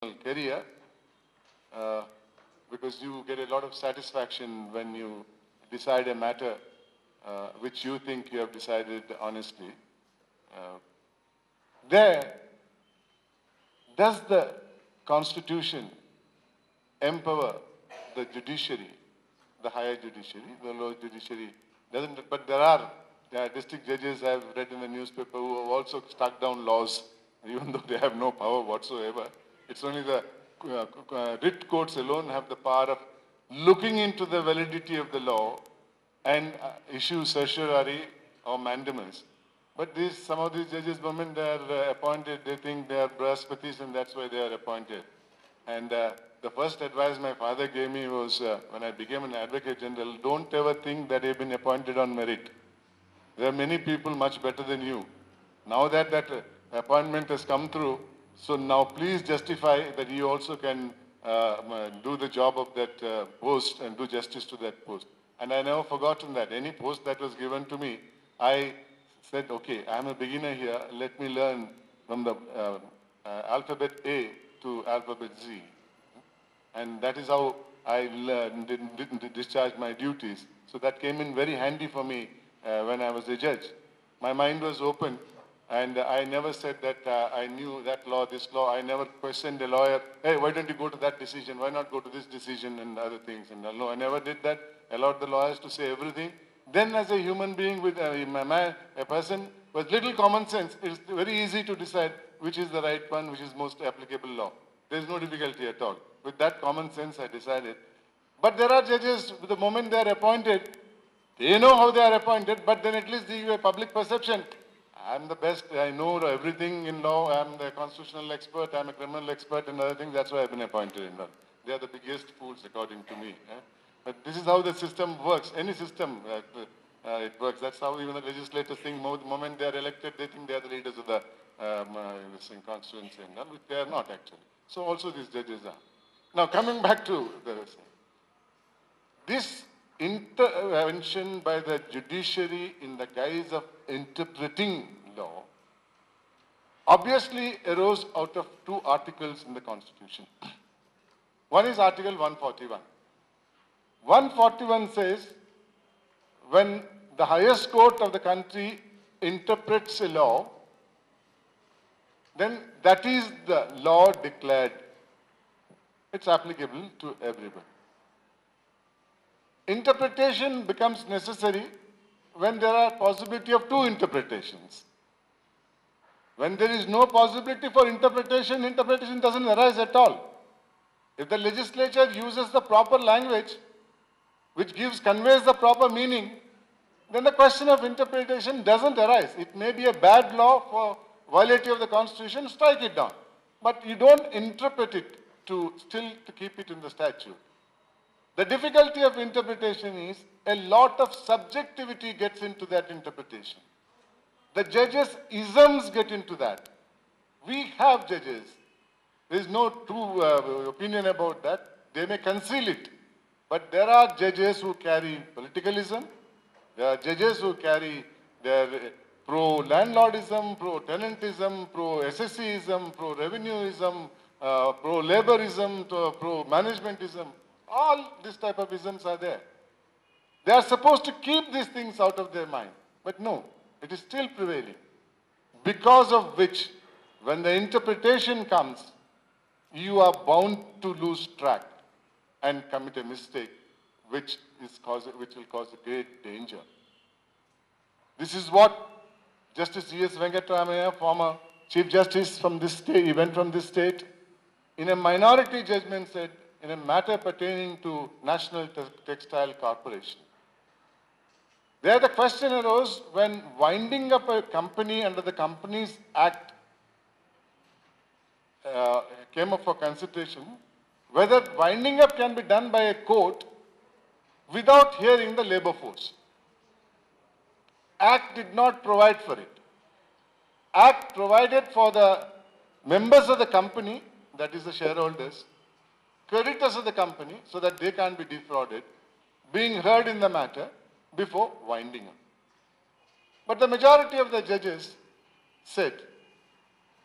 career uh, because you get a lot of satisfaction when you decide a matter which you think you have decided honestly. Uh, there, does the Constitution empower the judiciary, the higher judiciary, the lower judiciary doesn't, but there are district judges I've read in the newspaper who have also struck down laws, even though they have no power whatsoever. It's only the writ courts alone have the power of looking into the validity of the law and issue certiorari or mandamus. But some of these judges, the moment they are appointed, they think they are Brahaspatis and that's why they are appointed. And the first advice my father gave me was when I became an advocate general, don't ever think that you've been appointed on merit. There are many people much better than you. Now that appointment has come through, so now please justify that you also can do the job of that post and do justice to that post. And I never forgotten that. Any post that was given to me, I said, okay, I'm a beginner here. Let me learn from the alphabet A to alphabet Z. And that is how I didn't discharge my duties. So that came in very handy for me when I was a judge. My mind was open, and I never said that I knew that law, this law. I never questioned a lawyer, hey, why don't you go to that decision? Why not go to this decision and other things? And no, I never did that. Allowed the lawyers to say everything. Then as a human being with a person with little common sense, it's very easy to decide which is the right one, which is most applicable law. There's no difficulty at all. With that common sense, I decided. But there are judges, the moment they are appointed, they know how they are appointed, but then at least they give a public perception. I'm the best, I know everything in law, I'm the constitutional expert, I'm a criminal expert and other things, that's why I've been appointed in law. They are the biggest fools according to me. But this is how the system works. Any system, it works. That's how even the legislators think. The moment they are elected, they think they are the leaders of the constituency, which they are not actually. So also these judges are. Now coming back to this intervention by the judiciary in the guise of interpreting law obviously arose out of two articles in the Constitution. One is Article 141. 141 says, when the highest court of the country interprets a law, then that is the law declared. It's applicable to everyone. Interpretation becomes necessary when there are possibility of two interpretations. When there is no possibility for interpretation, interpretation doesn't arise at all. If the legislature uses the proper language, which conveys the proper meaning, then the question of interpretation doesn't arise. It may be a bad law for violation of the Constitution, strike it down. But you don't interpret it to keep it in the statute. The difficulty of interpretation is a lot of subjectivity gets into that interpretation. The judges' isms get into that. We have judges. There is no true opinion about that. They may conceal it. But there are judges who carry politicalism. There are judges who carry their pro-landlordism, pro-tenantism, pro-SSCism, pro-revenueism, pro-laborism, pro-managementism. All these type of isms are there. They are supposed to keep these things out of their mind. But no, it is still prevailing. Because of which, when the interpretation comes, you are bound to lose track and commit a mistake which will cause a great danger. This is what Justice C.S. Venkatramaya, former Chief Justice from this state, he went from this state, in a minority judgment said, in a matter pertaining to National Textile Corporation. There the question arose when winding up a company under the Companies Act came up for consideration, whether winding up can be done by a court without hearing the labor force. Act did not provide for it. Act provided for the members of the company, that is the shareholders, creditors of the company, so that they can't be defrauded, being heard in the matter before winding up. But the majority of the judges said,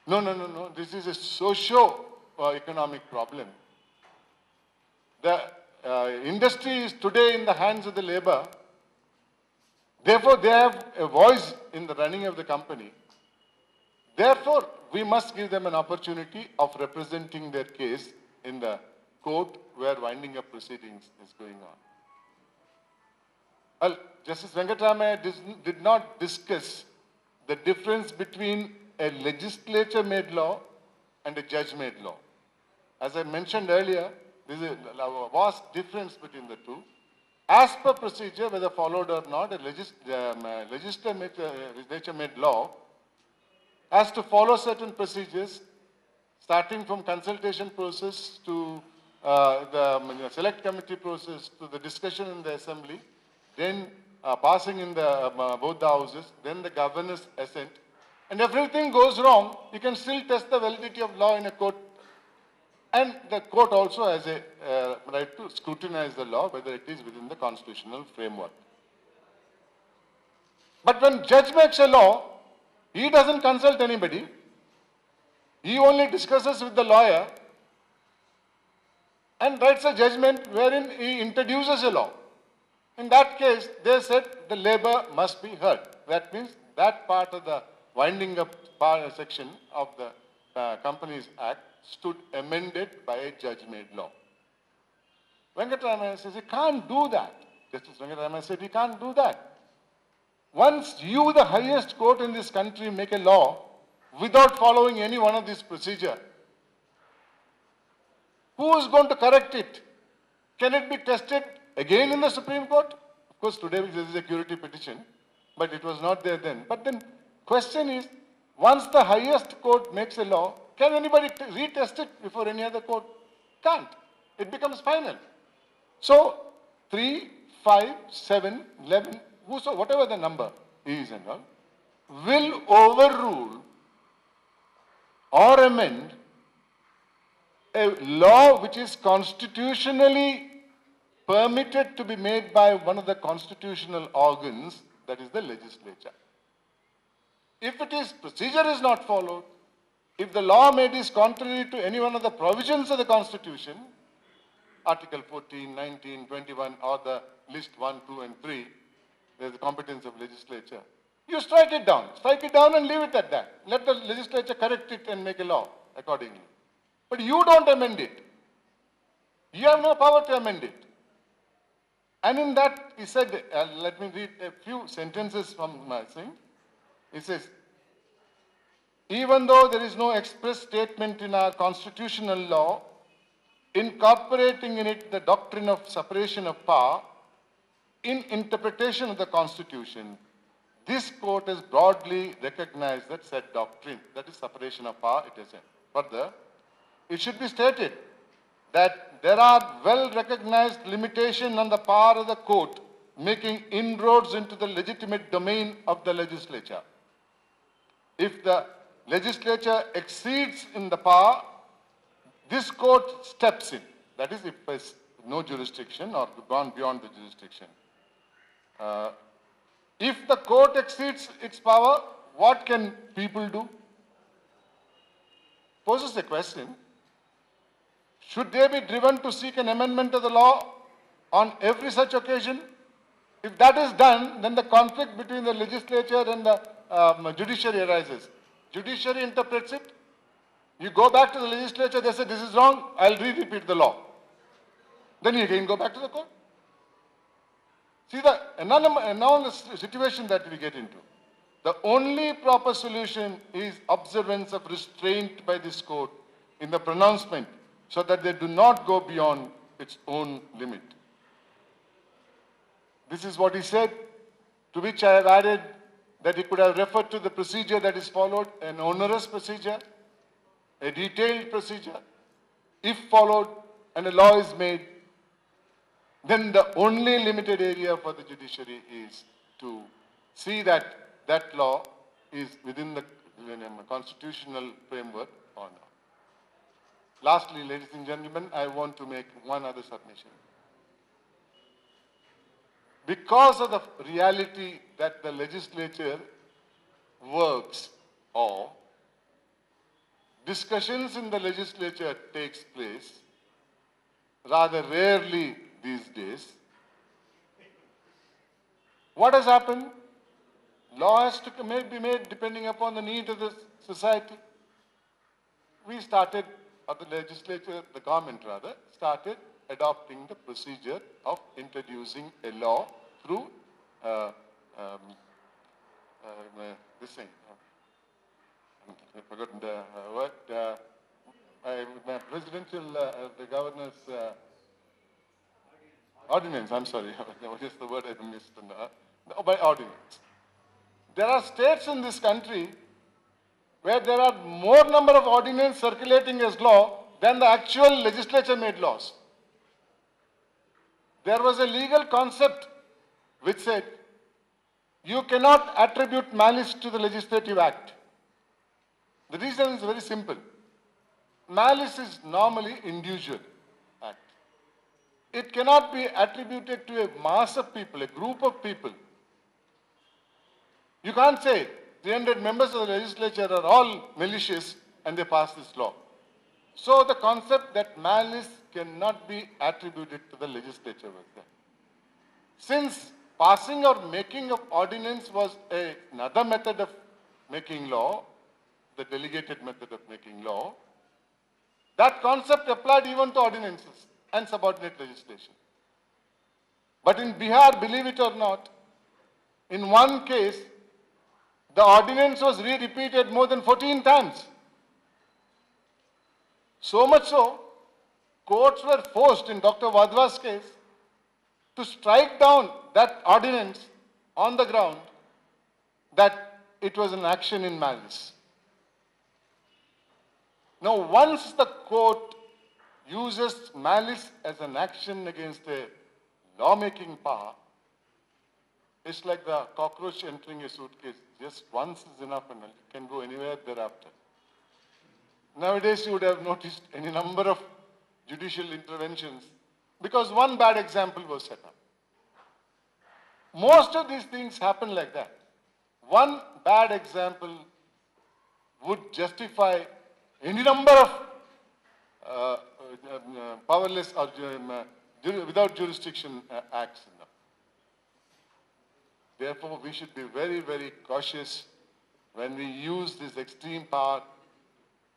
no, this is a socio economic problem. The industry is today in the hands of the labor. Therefore, they have a voice in the running of the company. Therefore, we must give them an opportunity of representing their case in the court where winding up proceedings is going on. Well, Justice Venkatraman did not discuss the difference between a legislature-made law and a judge-made law. As I mentioned earlier, there is a vast difference between the two. As per procedure, whether followed or not, a legislature-made law has to follow certain procedures, starting from consultation process to the select committee process to the discussion in the assembly, then passing in the both the houses, then the governor's assent, and everything goes wrong, you can still test the validity of law in a court. And the court also has a right to scrutinize the law, whether it is within the constitutional framework. But when judge makes a law, he doesn't consult anybody. He only discusses with the lawyer and writes a judgment wherein he introduces a law. In that case, they said the labor must be heard. That means that part of the winding up section of the Companies Act stood amended by a judge-made law. Venkatraman says he can't do that. Justice Venkatraman said he can't do that. Once you, the highest court in this country, make a law without following any one of these procedures, who is going to correct it? Can it be tested again in the Supreme Court? Of course, today there is a curity petition, but it was not there then. But then question is, once the highest court makes a law, can anybody retest it before any other court? Can't. It becomes final. So 3, 5, 7, 11, whatever the number is and all, will overrule or amend a law which is constitutionally permitted to be made by one of the constitutional organs, that is the legislature. If it is, procedure is not followed, if the law made is contrary to any one of the provisions of the Constitution, Article 14, 19, 21, or the list 1, 2, and 3, there is the competence of legislature. You strike it down and leave it at that. Let the legislature correct it and make a law accordingly. But you don't amend it. You have no power to amend it. And in that, he said, let me read a few sentences from my thing. He says, even though there is no express statement in our constitutional law incorporating in it the doctrine of separation of power, in interpretation of the Constitution, this court has broadly recognized that said doctrine, that is separation of power, it is in. Further, it should be stated that there are well-recognized limitations on the power of the court making inroads into the legitimate domain of the legislature. If the legislature exceeds in the power, this court steps in. That is, if there is no jurisdiction or gone beyond the jurisdiction. If the court exceeds its power, what can people do? Poses a question. Should they be driven to seek an amendment of the law on every such occasion? If that is done, then the conflict between the legislature and the judiciary arises. Judiciary interprets it. You go back to the legislature, they say this is wrong, I'll repeat the law. Then you again go back to the court. See the anomalous situation that we get into. The only proper solution is observance of restraint by this court in the pronouncement so that they do not go beyond its own limit. This is what he said, to which I have added that he could have referred to the procedure that is followed, an onerous procedure, a detailed procedure. If followed and a law is made, then the only limited area for the judiciary is to see that that law is within the constitutional framework or not. Lastly, ladies and gentlemen, I want to make one other submission. Because of the reality that the legislature works, or discussions in the legislature takes place rather rarely these days. What has happened? Law has to be made depending upon the need of the society. We started, or the legislature, the government rather, started adopting the procedure of introducing a law through this thing. I forgot the word. My presidential, the governor's ordinance. I'm sorry, what is the word I missed? By ordinance. There are states in this country where there are more number of ordinances circulating as law than the actual legislature made laws. There was a legal concept which said you cannot attribute malice to the legislative act. The reason is very simple. Malice is normally individual act. It cannot be attributed to a mass of people, a group of people. You can't say 300 members of the legislature are all malicious and they pass this law. So the concept that malice cannot be attributed to the legislature was there. Since passing or making of ordinance was another method of making law, the delegated method of making law, that concept applied even to ordinances and subordinate legislation. But in Bihar, believe it or not, in one case, the ordinance was repeated more than 14 times. So much so, courts were forced in Dr. Vadva's case to strike down that ordinance on the ground that it was an action in malice. Now, once the court uses malice as an action against a lawmaking power, it's like the cockroach entering a suitcase. Just once is enough and it can go anywhere thereafter. Nowadays, you would have noticed any number of judicial interventions because one bad example was set up. Most of these things happen like that. One bad example would justify any number of powerless or without jurisdiction acts. Therefore, we should be very, very cautious when we use this extreme power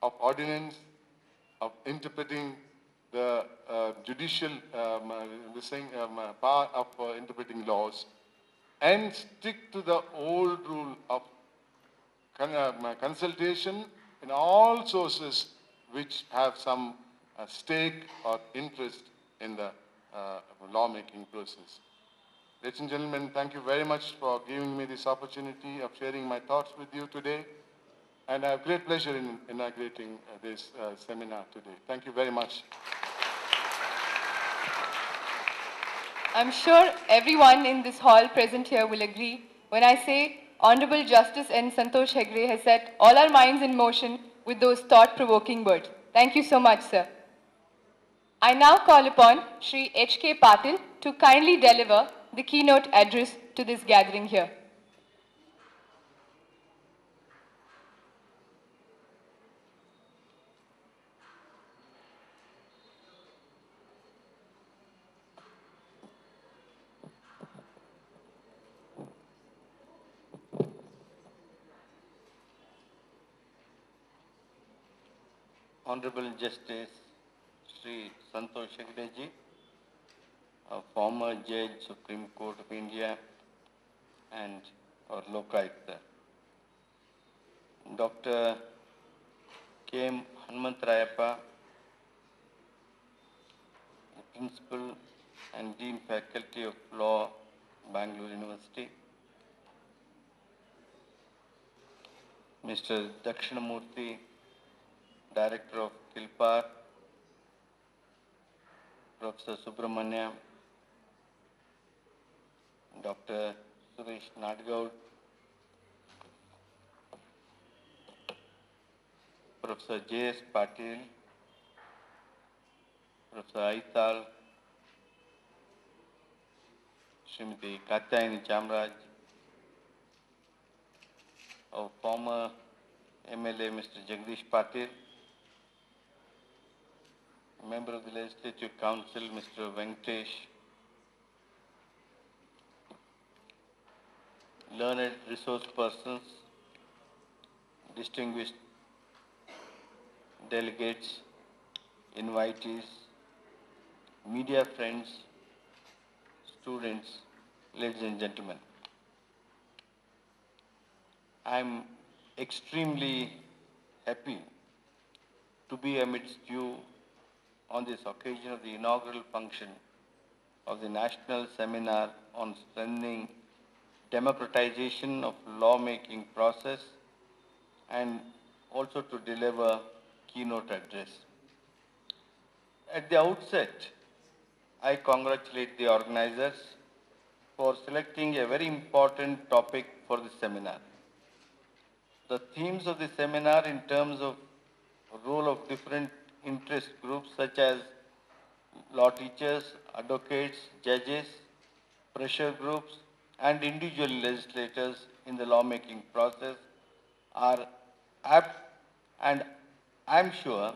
of ordinance, of interpreting the judicial power of interpreting laws, and stick to the old rule of consultation in all sources which have some stake or interest in the lawmaking process. Ladies and gentlemen, thank you very much for giving me this opportunity of sharing my thoughts with you today. And I have great pleasure in inaugurating this seminar today. Thank you very much. I'm sure everyone in this hall present here will agree when I say Honorable Justice N. Santosh Hegde has set all our minds in motion with those thought-provoking words. Thank you so much, sir. I now call upon Shri H.K. Patil to kindly deliver the keynote address to this gathering here. Honorable Justice Sri Santosh Hegde ji, a former Judge, Supreme Court of India, and our Lokayukta. Dr. K. M. Hanumantrayappa, Principal and Dean Faculty of Law, Bangalore University. Mr. Dakshinamurthy, Director of Kilpar, Professor Subramanya, Dr. Suresh Nadgaud, Professor J.S. Patil, Professor Aital, Srimati Katyayani Chamraj, our former MLA Mr. Jagdish Patil, Member of the Legislative Council, Mr. Venkatesh, learned resource persons, distinguished delegates, invitees, media friends, students, ladies and gentlemen. I'm extremely happy to be amidst you on this occasion of the inaugural function of the National Seminar on Strengthening Democratization of Lawmaking Process and also to deliver keynote address. At the outset, I congratulate the organizers for selecting a very important topic for the seminar. The themes of the seminar in terms of role of different interest groups such as law teachers, advocates, judges, pressure groups, and individual legislators in the lawmaking process are apt, and I'm sure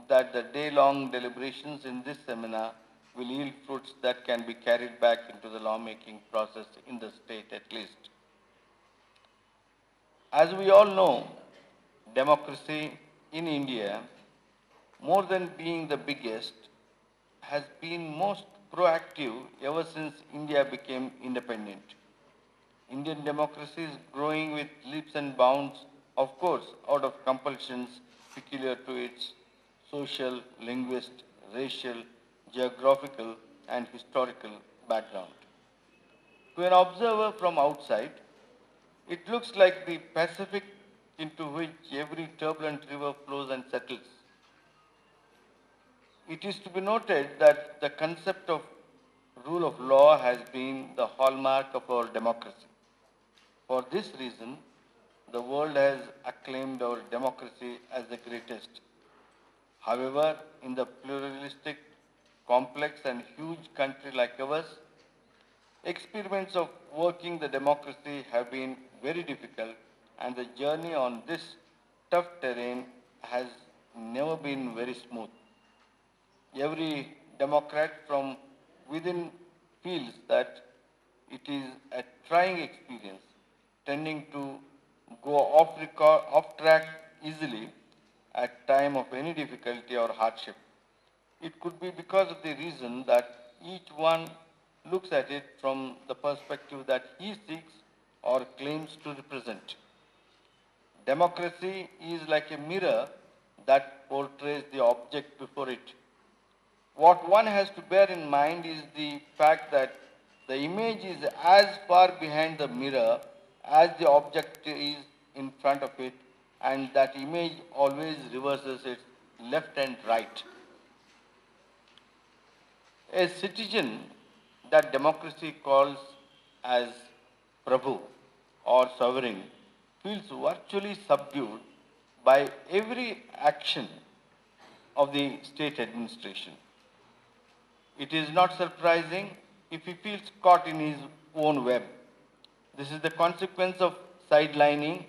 that the day-long deliberations in this seminar will yield fruits that can be carried back into the lawmaking process in the state at least. As we all know, democracy in India, more than being the biggest, has been most proactive ever since India became independent. Indian democracy is growing with leaps and bounds, of course, out of compulsions peculiar to its social, linguistic, racial, geographical, and historical background. To an observer from outside, it looks like the Pacific into which every turbulent river flows and settles. It is to be noted that the concept of rule of law has been the hallmark of our democracy. For this reason, the world has acclaimed our democracy as the greatest. However, in the pluralistic, complex and huge country like ours, experiments of working the democracy have been very difficult, and the journey on this tough terrain has never been very smooth. Every Democrat from within feels that it is a trying experience, tending to go off track easily at time of any difficulty or hardship. It could be because of the reason that each one looks at it from the perspective that he seeks or claims to represent. Democracy is like a mirror that portrays the object before it. What one has to bear in mind is the fact that the image is as far behind the mirror as the object is in front of it, and that image always reverses its left and right. A citizen that democracy calls as Prabhu or sovereign feels virtually subdued by every action of the state administration. It is not surprising if he feels caught in his own web. This is the consequence of sidelining,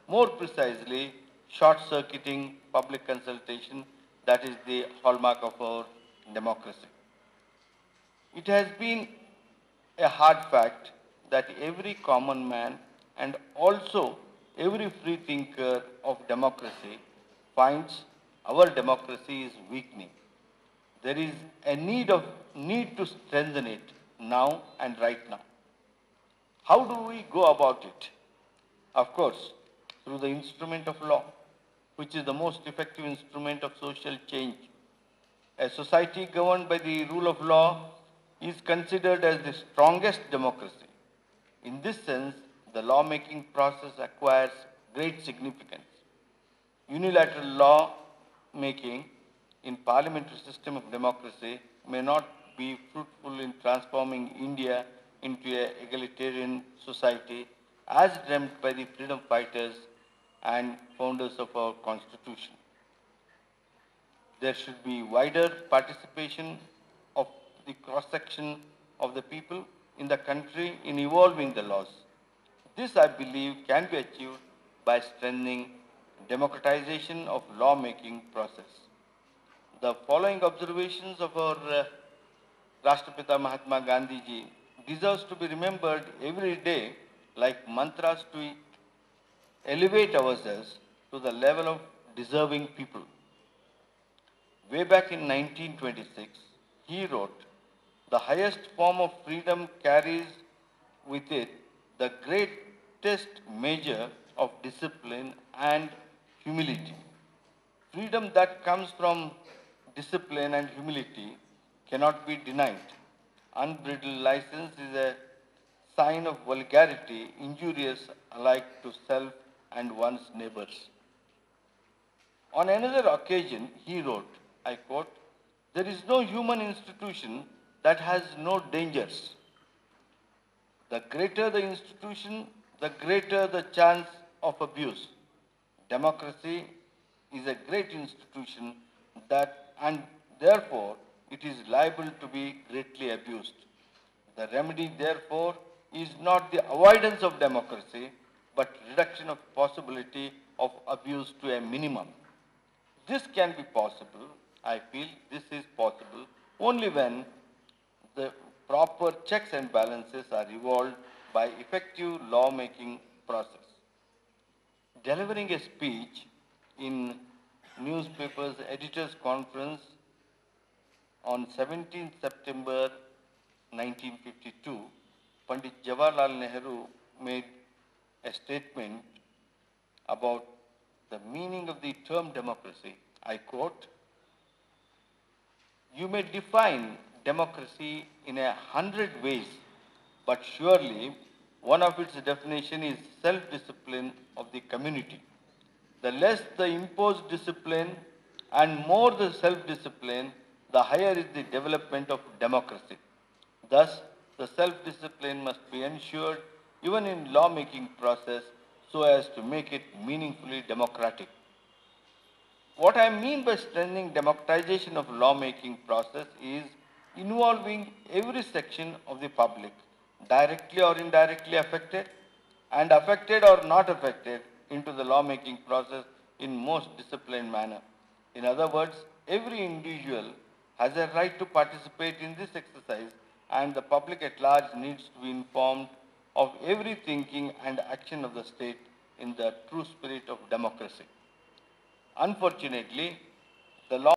more precisely, short-circuiting public consultation that is the hallmark of our democracy. It has been a hard fact that every common man and also every free thinker of democracy finds our democracy is weakening. There is a need to strengthen it now and right now. How do we go about it? Of course, through the instrument of law, which is the most effective instrument of social change. A society governed by the rule of law is considered as the strongest democracy. In this sense, the lawmaking process acquires great significance. Unilateral law making in parliamentary system of democracy may not be fruitful in transforming India into an egalitarian society as dreamt by the freedom fighters and founders of our constitution. There should be wider participation of the cross-section of the people in the country in evolving the laws. This, I believe, can be achieved by strengthening democratization of lawmaking process. The following observations of our Rashtrapita Mahatma Gandhi ji deserves to be remembered every day like mantras to elevate ourselves to the level of deserving people. Way back in 1926, he wrote, "The highest form of freedom carries with it the greatest measure of discipline and humility. Freedom that comes from discipline and humility cannot be denied. Unbridled license is a sign of vulgarity, injurious alike to self and one's neighbors." On another occasion, he wrote, I quote, "There is no human institution that has no dangers. The greater the institution, the greater the chance of abuse. Democracy is a great institution and therefore it is liable to be greatly abused. The remedy, therefore, is not the avoidance of democracy, but reduction of possibility of abuse to a minimum. This can be possible, I feel this is possible, only when the proper checks and balances are evolved by effective lawmaking process." Delivering a speech in newspaper's editors conference on 17 September 1952, Pandit Jawaharlal Nehru made a statement about the meaning of the term democracy. I quote, "You may define democracy in 100 ways, but surely one of its definition is self-discipline of the community. The less the imposed discipline and more the self-discipline, the higher is the development of democracy. Thus, the self-discipline must be ensured even in lawmaking process so as to make it meaningfully democratic." What I mean by strengthening democratization of lawmaking process is involving every section of the public, directly or indirectly affected, and affected or not affected, into the lawmaking process in most disciplined manner. In other words, every individual has a right to participate in this exercise, and the public at large needs to be informed of every thinking and action of the state in the true spirit of democracy. Unfortunately, the law